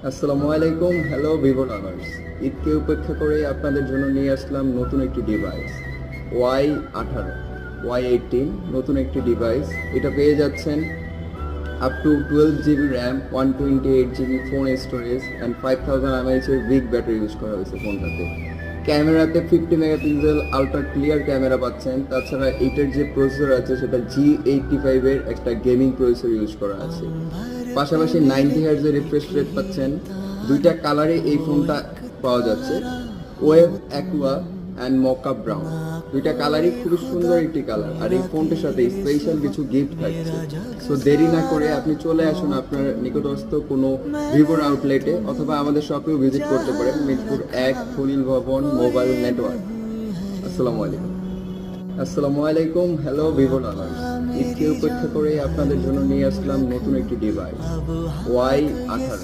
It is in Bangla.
আসসালামু আলাইকুম, হ্যালো ভিভো লাভার্স। ঈদকে উপেক্ষা করে আপনাদের জন্য নিয়ে আসলাম নতুন একটি ডিভাইস, Y18, Y18 নতুন একটি ডিভাইস। এটা পেয়ে যাচ্ছেন up to 12 GB RAM, 128 GB phone storage and 5000 mAh এর বিগ ব্যাটারি ইউজ করা হয়েছে ফোনটাতে। ক্যামেরাতে 50 মেগাপিক্সেল আলট্রা ক্লিয়ার ক্যামেরা পাচ্ছেন। তাছাড়া এইটার যে প্রসেসর আছে সেটা G85 এর একটা গেমিং প্রসেসর ইউজ করা আছে। পাশাপাশি 90 Hz এর রিফ্রেশ রেট পাচ্ছেন। দুইটা কালারে এই ফোনটা পাওয়া যাচ্ছে, ওয়েভ অ্যাকুয়া অ্যান্ড মকা ব্রাউন। দুইটা কালারই খুবই সুন্দর একটি কালার, আর এই ফোনটির সাথে স্পেশাল কিছু গিফট থাকছে। সো দেরি না করে আপনি চলে আসুন আপনার নিকটস্থ কোনো ভিভোর আউটলেটে, অথবা আমাদের শপেও ভিজিট করতে পারেন, মিরপুর 1, খলিল ভবন, মোবাইল নেটওয়ার্ক। আসসালামু আলাইকুম, হ্যালো ভিভো লাভার্স। ঈদকে উপেক্ষা করে আপনাদের জন্য নিয়ে আসলাম নতুন একটি ডিভাইস, Y18।